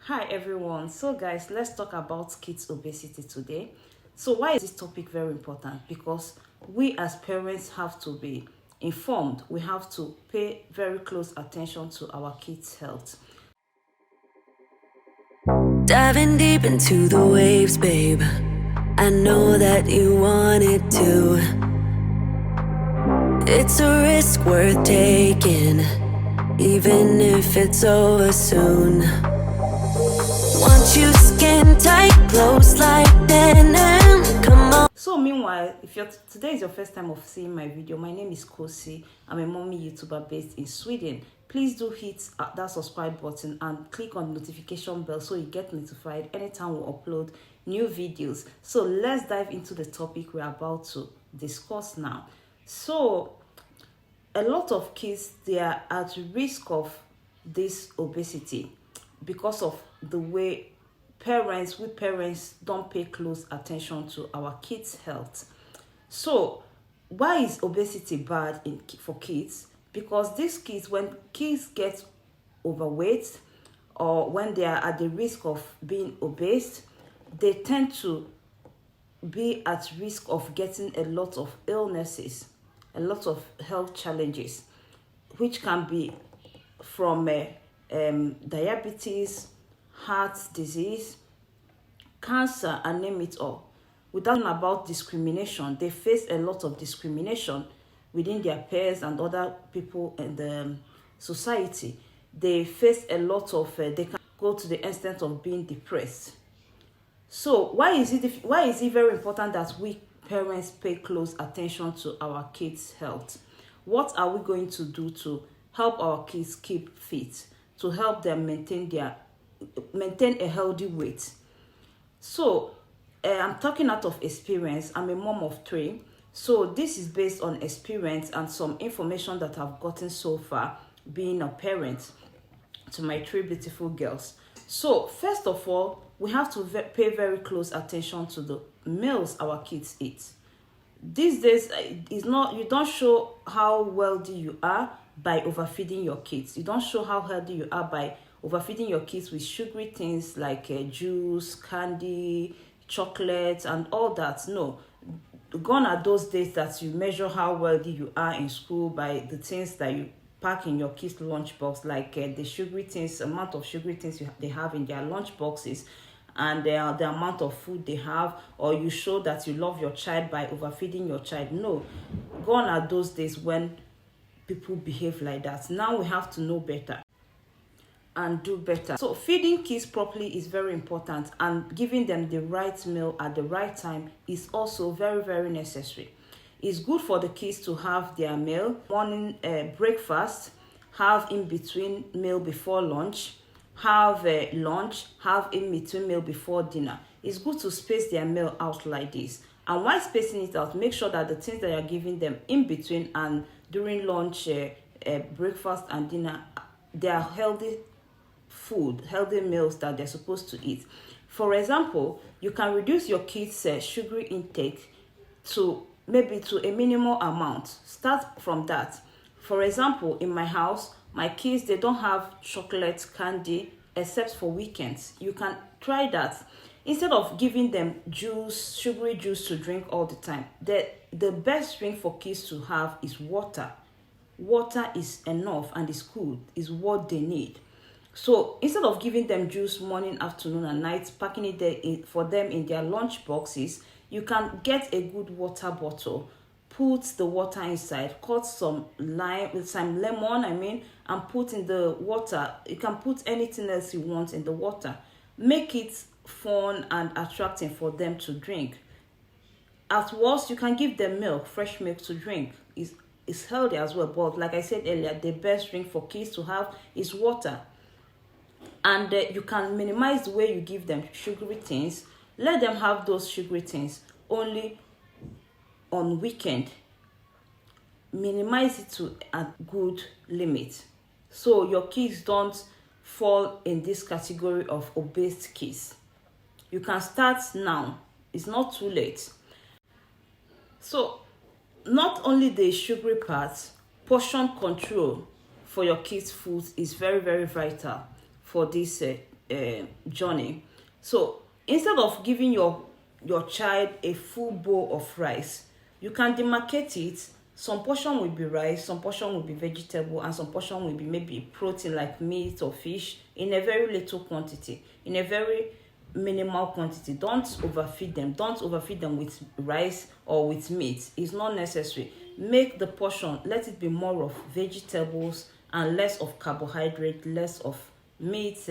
Hi everyone. So guys, let's talk about kids obesity today. So why is this topic very important? Because we as parents have to be informed. We have to pay very close attention to our kids' health. Diving deep into the waves, babe. I know that you want it too. It's a risk worth taking, even if it's over soon. Want you skin tight, close like denim. Come on. So meanwhile, if today is your first time of seeing my video, my name is Kosi. I'm a mommy YouTuber based in Sweden. Please do hit that subscribe button and click on the notification bell so you get notified anytime we upload new videos. So let's dive into the topic we're about to discuss now. So a lot of kids, they are at risk of this obesity because of the way we parents don't pay close attention to our kids' health. So why is obesity bad for kids? Because these kids, when kids get overweight or when they are at the risk of being obese, they tend to be at risk of getting a lot of illnesses, a lot of health challenges, which can be from diabetes, heart disease, cancer, and name it all. Without talking about discrimination, they face a lot of discrimination within their peers and other people in the society. They face a lot of, they can go to the extent of being depressed. So why is it very important that we parents pay close attention to our kids' health? What are we going to do to help our kids keep fit, to help them maintain a healthy weight? So I'm talking out of experience. I'm a mom of 3. So this is based on experience and some information that I've gotten so far being a parent to my 3 beautiful girls. So first of all, we have to pay very close attention to the meals our kids eat. These days, you don't show how wealthy you are by overfeeding your kids. You don't show how healthy you are by overfeeding your kids with sugary things like juice, candy, chocolate, and all that. No, gone are those days that you measure how wealthy you are in school by the things that you pack in your kids' lunchbox, like the sugary things, amount of sugary things they have in their lunch boxes, and the amount of food they have, or you show that you love your child by overfeeding your child. No, gone are those days when people behave like that. Now we have to know better and do better. So feeding kids properly is very important, and giving them the right meal at the right time is also very, very necessary. It's good for the kids to have their meal, morning breakfast, have in between meal before lunch, have lunch, have in between meal before dinner. It's good to space their meal out like this. And while spacing it out, make sure that the things that you're giving them in between and during lunch, breakfast and dinner, they are healthy food, healthy meals that they're supposed to eat. For example, you can reduce your kids' sugary intake to a minimal amount. Start from that. For example, in my house, my kids, they don't have chocolate candy except for weekends. You can try that. Instead of giving them juice, sugary juice to drink all the time, the best drink for kids to have is water. Water is enough and is good, is what they need. So instead of giving them juice morning, afternoon, and night, packing it there for them in their lunch boxes, you can get a good water bottle, put the water inside, cut some lime with some lemon, and put in the water. You can put anything else you want in the water. Make it fun and attractive for them to drink. At worst, you can give them milk, fresh milk to drink. It's healthy as well, but like I said earlier, the best drink for kids to have is water. And you can minimize the way you give them sugary things. Let them have those sugary things only on weekend. Minimize it to a good limit, so your kids don't fall in this category of obese kids. You can start now. It's not too late. So not only the sugary part, portion control for your kids' food is very, very vital for this journey. So instead of giving your child a full bowl of rice, you can demarcate it. Some portion will be rice, some portion will be vegetable, and some portion will be maybe protein like meat or fish in a very little quantity, in a very minimal quantity. Don't overfeed them. Don't overfeed them with rice or with meat. It's not necessary. Make the portion, let it be more of vegetables and less of carbohydrate, less of meat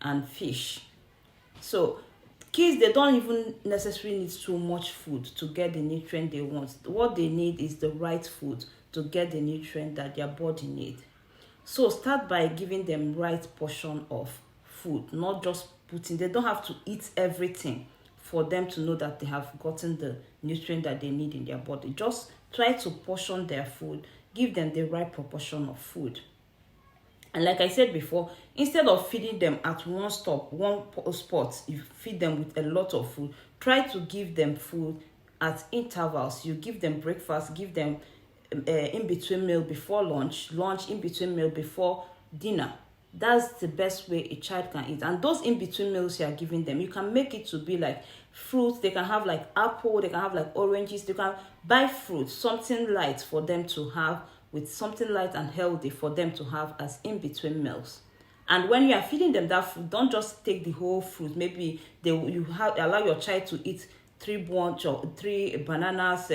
and fish. So kids, they don't even necessarily need too much food to get the nutrient they want. What they need is the right food to get the nutrient that their body needs. So start by giving them right portion of food, not just putting. They don't have to eat everything for them to know that they have gotten the nutrient that they need in their body. Just try to portion their food, give them the right proportion of food. And like I said before, instead of feeding them at one spot, you feed them with a lot of food. Try to give them food at intervals. You give them breakfast, give them in between meal before lunch, lunch in between meal before dinner. That's the best way a child can eat. And those in between meals you are giving them, you can make it to be like fruits. They can have like apple, they can have like oranges. They can buy fruit, something light for them to have, with something light and healthy for them to have as in between meals. And when you are feeding them that food, don't just take the whole fruit. Maybe allow your child to eat 3 bananas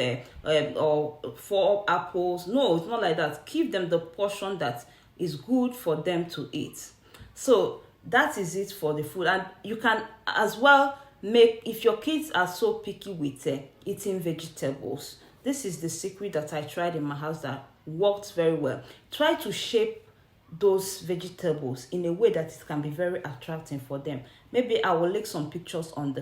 or 4 apples. No, it's not like that. Give them the portion that is good for them to eat. So that is it for the food. And you can as well make, if your kids are so picky with eating vegetables, this is the secret that I tried in my house that worked very well. Try to shape those vegetables in a way that it can be very attractive for them. Maybe I will link some pictures on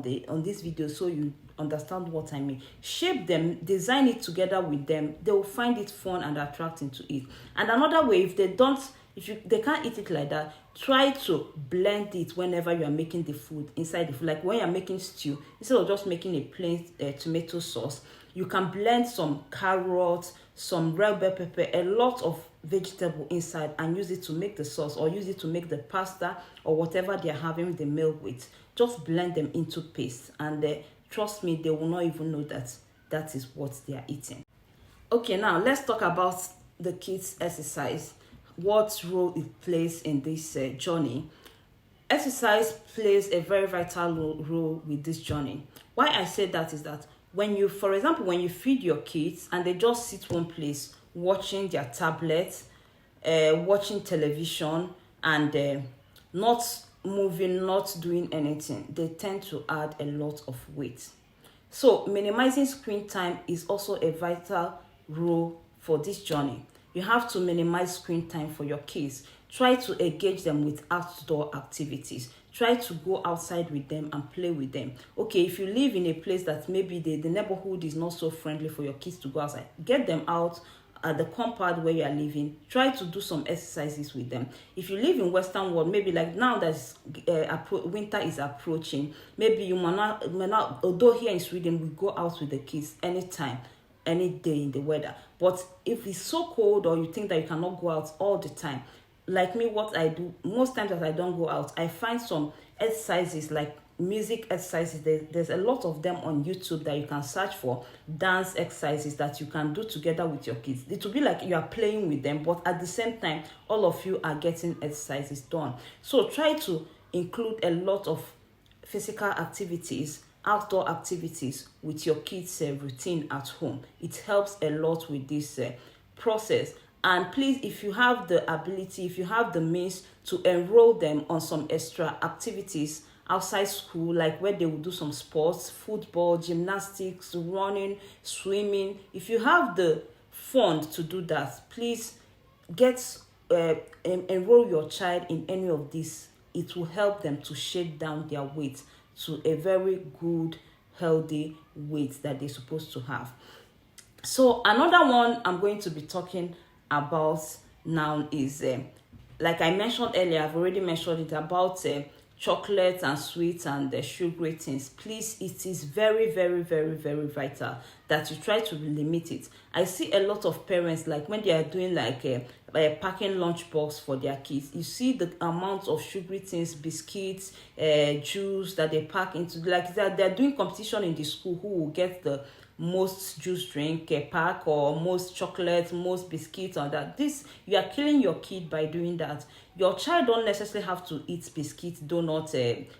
this video so you understand what I mean. Shape them, design it together with them. They will find it fun and attractive to eat. And another way, if they can't eat it like that, try to blend it whenever you are making the food inside the food. Like when you're making stew, instead of just making a plain tomato sauce, you can blend some carrots, some red bell pepper, a lot of vegetable inside, and use it to make the sauce, or use it to make the pasta or whatever they are having the meal with. Just blend them into paste, and trust me, they will not even know that is what they are eating. Okay, now let's talk about the kids' exercise. What role it plays in this journey. Exercise plays a very vital role with this journey. Why I say that is that for example, when you feed your kids and they just sit one place watching their tablet, watching television, and not moving, not doing anything, they tend to add a lot of weight. So minimizing screen time is also a vital role for this journey. You have to minimize screen time for your kids. Try to engage them with outdoor activities. Try to go outside with them and play with them. Okay, if you live in a place that maybe the neighborhood is not so friendly for your kids to go outside, get them out at the compound where you are living. Try to do some exercises with them. If you live in Western world, maybe like now that winter is approaching, maybe you might not, although here in Sweden we go out with the kids anytime, any day in the weather. But if it's so cold, or you think that you cannot go out all the time, like me, what I do most times that I don't go out, I find some exercises like music exercises. There's a lot of them on YouTube that you can search for, dance exercises that you can do together with your kids. It will be like you are playing with them, but at the same time all of you are getting exercises done. So try to include a lot of physical activities, outdoor activities with your kids' routine at home. It helps a lot with this process. And please, if you have the ability, if you have the means to enroll them on some extra activities outside school, like where they will do some sports, football, gymnastics, running, swimming, if you have the fund to do that, please enroll your child in any of this. It will help them to shake down their weight to a very good, healthy weight that they're supposed to have. So another one I'm going to be talking about now is, like I mentioned earlier, I've already mentioned it, about chocolate and sweets and sugary things. Please, it is very, very, very, very vital that you try to limit it. I see a lot of parents, like when they are doing like packing lunch box for their kids, you see the amount of sugary things, biscuits, juice that they pack into, like that they're doing competition in the school who will get the most juice drink pack, or most chocolate, most biscuits, or that. This, you are killing your kid by doing that. Your child don't necessarily have to eat biscuits, donuts,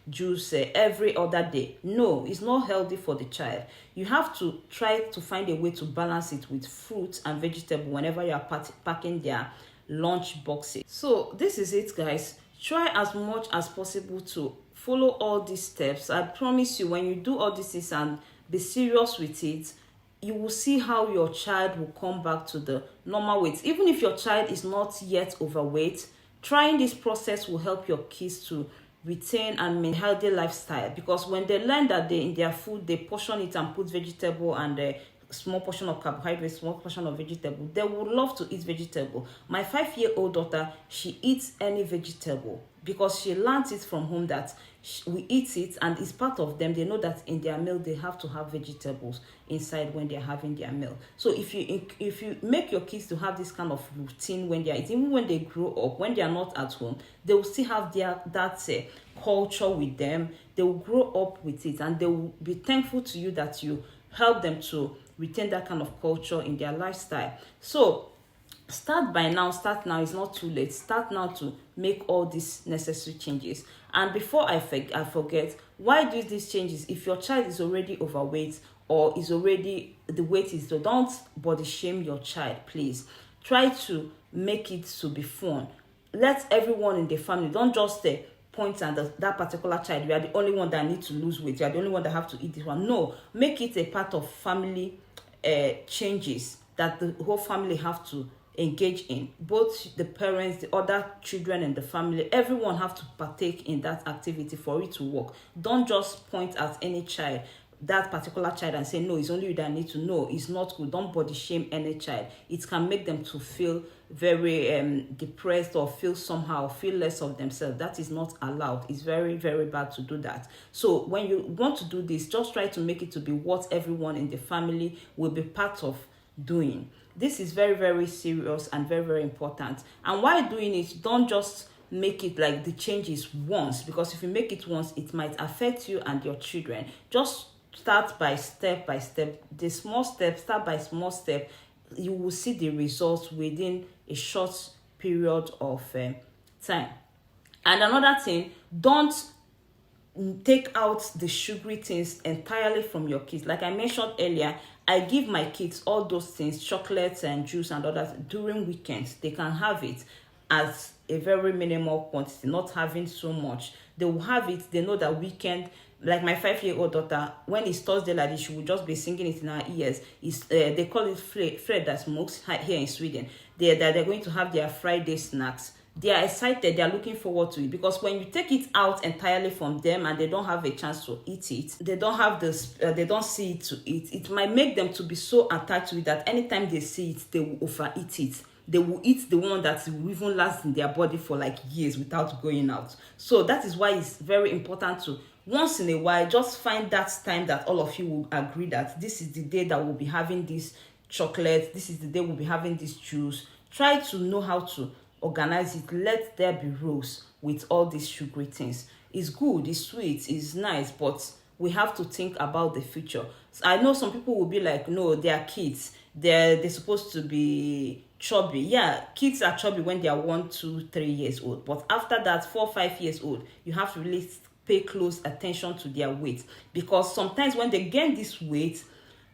juice every other day. No, it's not healthy for the child. You have to try to find a way to balance it with fruits and vegetable whenever you are packing their lunch boxes. So this is it, guys. Try as much as possible to follow all these steps. I promise you, when you do all these things and be serious with it, you will see how your child will come back to the normal weight. Even if your child is not yet overweight, trying this process will help your kids to retain and maintain a healthy lifestyle, because when they learn that they in their food they portion it and put vegetable and small portion of carbohydrate, small portion of vegetable, they would love to eat vegetable. My 5-year-old daughter, she eats any vegetable because she learns it from home that we eat it and it's part of them. They know that in their meal they have to have vegetables inside when they're having their meal. So if you make your kids to have this kind of routine when they're eating, even when they grow up, when they are not at home, they will still have that culture with them. They will grow up with it and they will be thankful to you that you help them to retain that kind of culture in their lifestyle. So start now. It's not too late. Start now to make all these necessary changes. And before I forget, why do these changes? If your child is already overweight or is already, the weight is low, don't body shame your child, please. Try to make it to be fun. Let everyone in the family, don't just point at that particular child. You are the only one that needs to lose weight. You are the only one that have to eat this one. No, make it a part of family changes that the whole family have to engage in. Both the parents, the other children in the family, everyone have to partake in that activity for it to work. Don't just point at any child, that particular child, and say, no, it's only you that need to know. It's not good. Don't body shame any child. It can make them to feel very depressed or feel less of themselves. That is not allowed. It's very, very bad to do that. So when you want to do this, just try to make it to be what everyone in the family will be part of doing. This is very, very serious and very, very important. And while doing it, don't just make it like the changes once, because if you make it once, it might affect you and your children. Just start by step, the small step, start by small step. You will see the results within a short period of time. And another thing, don't take out the sugary things entirely from your kids. Like I mentioned earlier, I give my kids all those things, chocolates and juice and others, during weekends. They can have it as a very minimal quantity, not having so much. They will have it. They know that weekend, like my 5-year-old daughter, when it's Thursday like this, she will just be singing it in her ears. They call it Fred that smokes here in Sweden. They're going to have their Friday snacks. They are excited. They are looking forward to it, because when you take it out entirely from them and they don't have a chance to eat it, they don't have this. They don't see it to eat. It might make them to be so attached to it that anytime they see it, they will overeat it. They will eat the one that will even last in their body for like years without going out. So that is why it's very important to, once in a while, just find that time that all of you will agree that this is the day that we'll be having this chocolate. This is the day we'll be having this juice. Try to know how to organize it. Let there be rules with all these sugary things. It's good, it's sweet, it's nice, but we have to think about the future. So I know some people will be like, no, they are kids. They're supposed to be chubby. Yeah, kids are chubby when they are 1, 2, 3 years old. But after that, 4, 5 years old, you have to really pay close attention to their weight. Because sometimes when they gain this weight,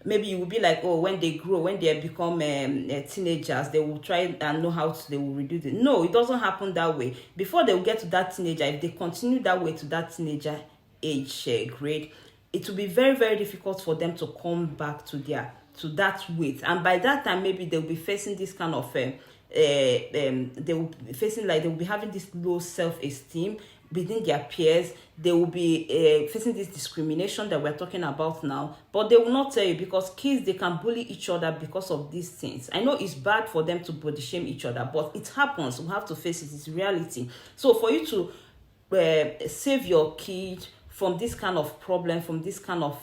maybe you will be like, oh, when they grow, when they become teenagers, they will try and know how they will reduce it. No, it doesn't happen that way. Before they will get to that teenager, if they continue that way to that teenager age grade, it will be very, very difficult for them to come back to that weight. And by that time, maybe they'll be facing this kind of they will be facing, like, they will be having this low self-esteem within their peers. They will be facing this discrimination that we're talking about now, but they will not tell you, because kids, they can bully each other because of these things. I know it's bad for them to body shame each other, but it happens. We have to face it. It's reality. So for you to save your kid from this kind of problem, from this kind of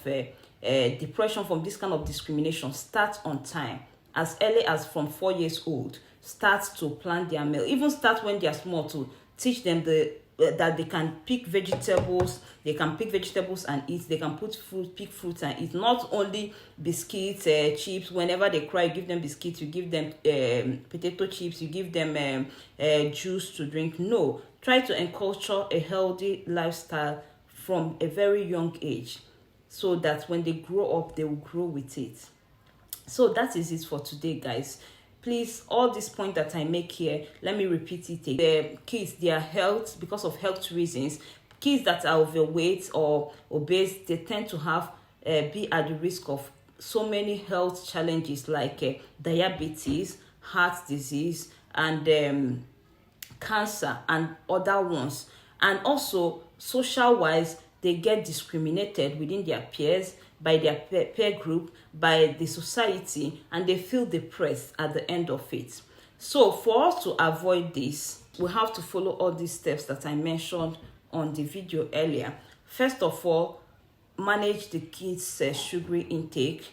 depression, from this kind of discrimination, start on time. As early as from 4 years old, start to plan their meal. Even start when they are small, to teach them that they can pick vegetables. They can pick vegetables and eat. They can pick fruits and eat. Not only biscuits, chips. Whenever they cry, you give them biscuits. You give them potato chips. You give them juice to drink. No, try to encourage a healthy lifestyle from a very young age, so that when they grow up, they will grow with it. So that is it for today, guys. Please, all this point that I make here, let me repeat it again. The kids, their health, because of health reasons, kids that are overweight or obese, they tend to have be at the risk of so many health challenges like diabetes, heart disease, and cancer, and other ones. And also, social wise, they get discriminated within their peers, by their peer group, by the society, and they feel depressed at the end of it. So for us to avoid this, we have to follow all these steps that I mentioned on the video earlier. First of all, manage the kids' sugary intake.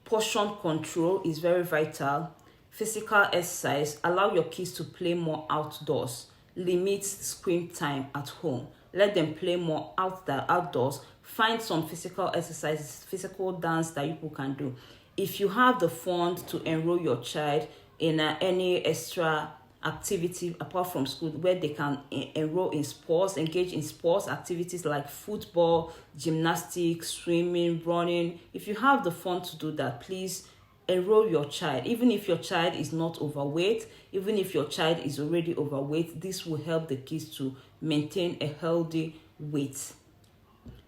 Portion control is very vital. Physical exercise. Allow your kids to play more outdoors. Limit screen time at home. Let them play more outdoors. Find some physical exercises, physical dance that you can do. If you have the fund to enroll your child in any extra activity apart from school, where they can enroll in sports, engage in sports activities like football, gymnastics, swimming, running. If you have the fund to do that, please enroll your child. Even if your child is not overweight, even if your child is already overweight, this will help the kids to maintain a healthy weight.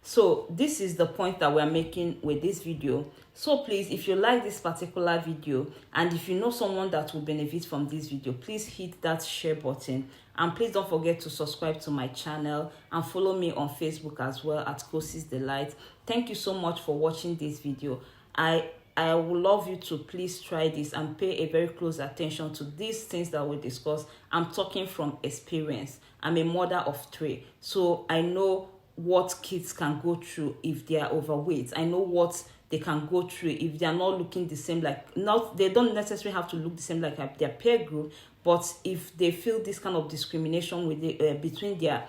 So this is the point that we're making with this video. So please, if you like this particular video, and if you know someone that will benefit from this video, please hit that share button. And please don't forget to subscribe to my channel and follow me on Facebook as well at Kosi's Delight. Thank you so much for watching this video. I would love you to please try this and pay a very close attention to these things that we discuss. I'm talking from experience. I'm a mother of 3, so I know what kids can go through if they are overweight. I know what they can go through if they are not looking the same, they don't necessarily have to look the same like their peer group, but if they feel this kind of discrimination with between their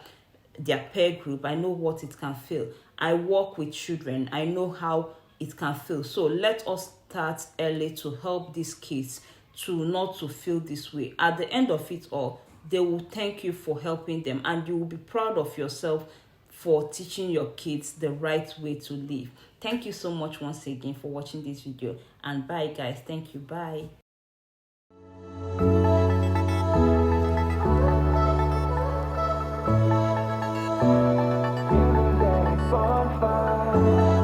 peer group, I know what it can feel. I work with children. I know how it can feel. So let us start early to help these kids to not to feel this way. At the end of it all, they will thank you for helping them, and you will be proud of yourself for teaching your kids the right way to live. Thank you so much once again for watching this video, and bye guys. Thank you. Bye. Fun.